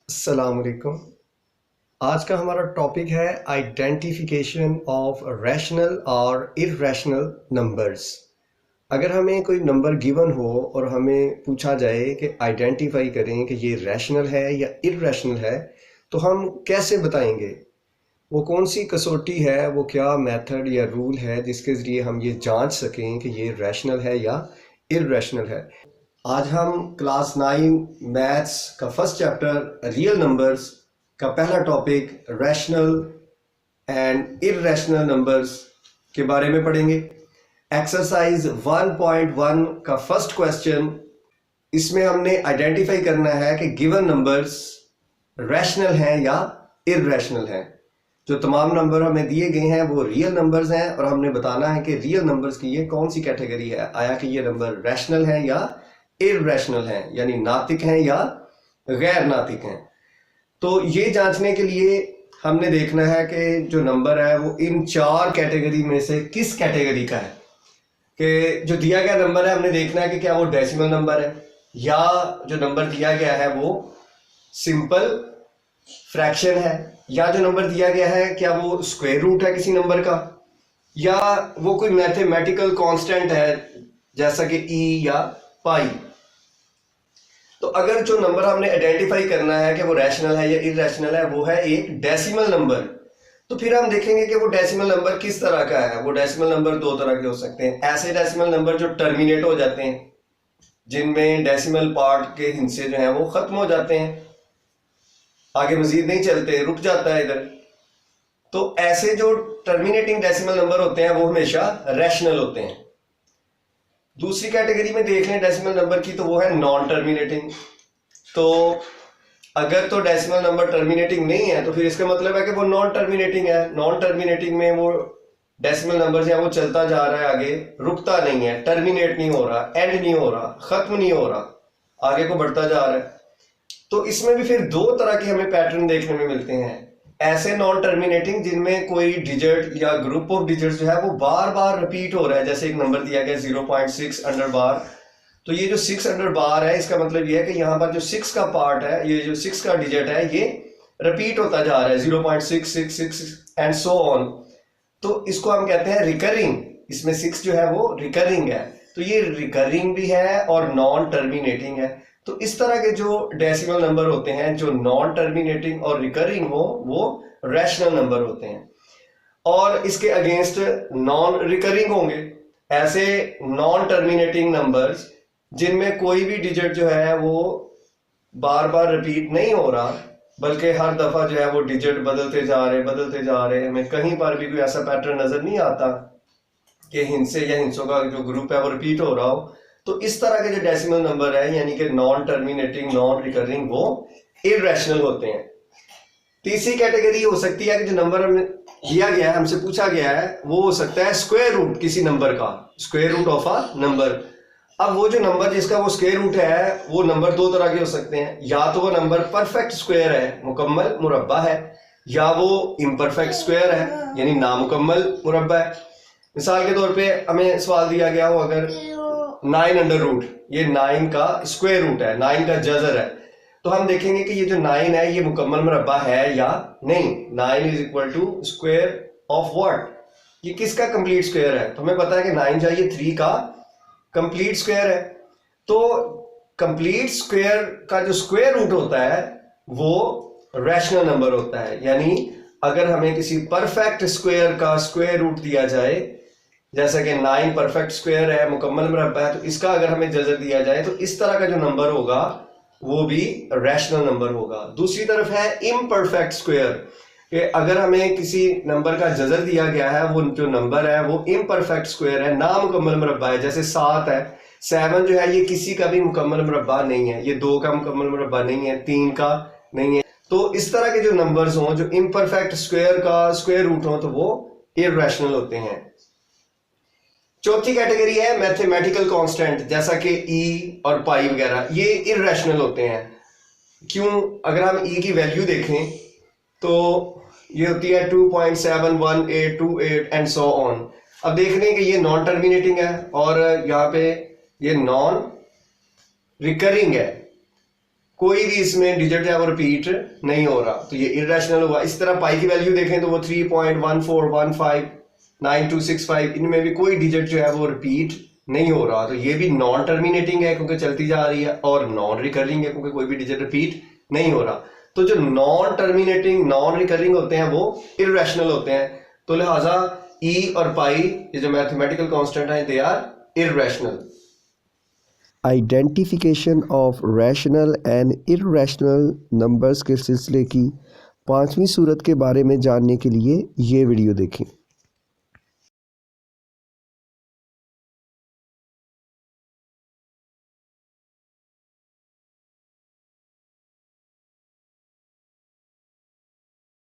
अस्सलामुअलैकुम। आज का हमारा टॉपिक है आइडेंटिफिकेशन ऑफ रैशनल और इर्रेशनल नंबर्स। अगर हमें कोई नंबर गिवन हो और हमें पूछा जाए कि आइडेंटिफाई करें कि ये रैशनल है या इर्रेशनल है, तो हम कैसे बताएंगे? वो कौन सी कसौटी है, वो क्या मेथड या रूल है जिसके ज़रिए हम ये जांच सकें कि ये रैशनल है या इर्रेशनल है? आज हम क्लास 9 मैथ्स का फर्स्ट चैप्टर रियल नंबर्स का पहला topic rational and irrational numbers के बारे में पढ़ेंगे। एक्सरसाइज 1.1 का फर्स्ट क्वेश्चन, इसमें हमने आइडेंटिफाई करना है कि गिवन नंबर्स रैशनल हैं या इर्रेशनल हैं। जो तमाम नंबर हमें दिए गए हैं वो रियल नंबर्स हैं और हमने बताना है कि रियल नंबर्स की ये कौन सी कैटेगरी है। आया कि ये नंबर रैशनल है या इर्रेशनल हैं, यानी नातिक हैं या गैर नातिक हैं। तो ये जांचने के लिए हमने देखना है कि जो नंबर है वो इन चार कैटेगरी में से किस कैटेगरी का है। कि जो दिया गया नंबर है हमने देखना है कि क्या वो डेसिमल नंबर है, या जो नंबर दिया गया है वो सिंपल फ्रैक्शन है, या जो नंबर दिया गया है क्या वो स्क्वायर रूट है किसी नंबर का, या वो कोई मैथमेटिकल कांस्टेंट है जैसा कि ई या पाई। तो अगर जो नंबर हमने आइडेंटिफाई करना है कि वो रैशनल है या इर्रेशनल है, वो है एक डेसिमल नंबर। तो फिर हम देखेंगे कि वो डेसिमल नंबर किस तरह का है। वो डेसिमल नंबर दो तरह के हो सकते हैं। ऐसे डेसिमल नंबर जो टर्मिनेट हो जाते हैं, जिनमें डेसिमल पार्ट के हिस्से जो हैं वो खत्म हो जाते हैं, आगे मजीद नहीं चलते, रुक जाता है इधर। तो ऐसे जो टर्मिनेटिंग डेसिमल नंबर होते हैं वो हमेशा रैशनल होते हैं। दूसरी कैटेगरी में देख लें डेसिमल नंबर की, तो वो है नॉन टर्मिनेटिंग। तो अगर तो डेसिमल नंबर टर्मिनेटिंग नहीं है तो फिर इसका मतलब है कि वो नॉन टर्मिनेटिंग है। नॉन टर्मिनेटिंग में वो डेसिमल नंबर जो है वो चलता जा रहा है, आगे रुकता नहीं है, टर्मिनेट नहीं हो रहा, एंड नहीं हो रहा, खत्म नहीं हो रहा, आगे को बढ़ता जा रहा है। तो इसमें भी फिर दो तरह के हमें पैटर्न देखने में मिलते हैं। ऐसे नॉन टर्मिनेटिंग जिनमें कोई डिजिट या ग्रुप ऑफ डिजिट्स जो है वो बार बार रिपीट हो रहा है। जैसे एक नंबर दिया गया 0.6 अंडर बार, तो ये जो 6 अंडर बार है इसका मतलब ये है कि यहाँ पर जो 6 का पार्ट है, ये जो 6 का डिजिट है ये रिपीट होता जा रहा है, 0.666 एंड सो ऑन। तो इसको हम कहते हैं रिकरिंग। इसमें 6 जो है वो रिकरिंग है, तो ये रिकरिंग भी है और नॉन टर्मिनेटिंग है। तो इस तरह के जो डेसिमल नंबर होते हैं जो नॉन टर्मिनेटिंग और रिकरिंग हो, वो रैशनल नंबर होते हैं। और इसके अगेंस्ट नॉन रिकरिंग होंगे ऐसे नॉन टर्मिनेटिंग नंबर्स जिनमें कोई भी डिजिट जो है वो बार बार रिपीट नहीं हो रहा, बल्कि हर दफा जो है वो डिजिट बदलते जा रहे, हमें कहीं पर भी कोई ऐसा पैटर्न नजर नहीं आता कि हिंसे या हिंसों का जो ग्रुप है वो रिपीट हो रहा हो। तो इस तरह के जो डेसिमल नंबर है यानी कि नॉन टर्मिनेटिंग, नॉन रिकरिंग, वो इर्रेशनल होते हैं। तीसरी कैटेगरी हो सकती है कि जो नंबर हमें दिया गया है, हमसे पूछा गया है, वो हो सकता है स्क्वायर रूट किसी नंबर का, square root of a number. अब वो जो नंबर जिसका वो स्क्वायर रूट है, वो नंबर दो तरह के हो सकते हैं। या तो वो नंबर परफेक्ट स्क्वायर है, मुकम्मल मुरब्बा है, या वो इम्परफेक्ट स्क्वायर है यानी नामुकम्मल मुरब्बा है। मिसाल के तौर पे हमें सवाल दिया गया हो अगर 9 अंडर रूट, ये 9 का स्क्वायर रूट है, 9 का जजर है, तो हम देखेंगे कि ये जो 9 है ये मुकम्मल मुरब्बा है या नहीं। 9 is equal to square of what, ये किसका कंप्लीट स्क्वायर है। तो हमें पता है कि 9 चाहिए 3 का कंप्लीट स्क्वायर है। तो कंप्लीट स्क्वायर का जो स्क्वायर रूट होता है वो रैशनल नंबर होता है। यानी अगर हमें किसी परफेक्ट स्क्वायर का स्क्वायर रूट दिया जाए, जैसा कि 9 परफेक्ट स्क्वायर है, मुकम्मल मुरब्बा है, तो इसका अगर हमें जजर दिया जाए तो इस तरह का जो नंबर होगा वो भी रैशनल नंबर होगा। दूसरी तरफ है इम्परफेक्ट स्क्वायर, कि अगर हमें किसी नंबर का जजर दिया गया है, वो जो नंबर है वो इम्परफेक्ट स्क्वायर है, नामुकम्मल मुरब्बा है। जैसे 7 है, 7 जो है ये किसी का भी मुकम्मल मुरब्बा नहीं है, ये 2 का मुकम्मल मुरब्बा नहीं है, 3 का नहीं है। तो इस तरह के जो नंबर्स हों जो इम्परफेक्ट स्क्वायर का स्क्वायर रूट हो, तो वो इर्रेशनल होते हैं। चौथी कैटेगरी है मैथमेटिकल कांस्टेंट, जैसा कि ई और पाई वगैरह, ये इर्रेशनल होते हैं। क्यों? अगर हम ई की वैल्यू देखें तो ये होती है 2.71828 एंड सो ऑन। अब देख रहे हैं कि ये नॉन टर्मिनेटिंग है और यहाँ पे ये नॉन रिकरिंग है। कोई भी इसमें डिजिट है वो रिपीट नहीं हो रहा, तो ये इरेशनल हुआ। इस तरह पाई की वैल्यू देखें तो वो 3.14159265, इनमें भी कोई डिजिट जो है वो रिपीट नहीं हो रहा, तो ये भी नॉन टर्मिनेटिंग है क्योंकि चलती जा रही है, और नॉन रिकरिंग है क्योंकि कोई भी डिजिट रिपीट नहीं हो रहा। तो जो नॉन टर्मिनेटिंग नॉन रिकरिंग होते हैं वो इरेशनल होते हैं, तो लिहाजा ई और पाई ये जो मैथमेटिकल कांस्टेंट है they are irrational. Identification of rational and irrational numbers के सिलसिले की 5वीं सूरत के बारे में जानने के लिए ये वीडियो देखें।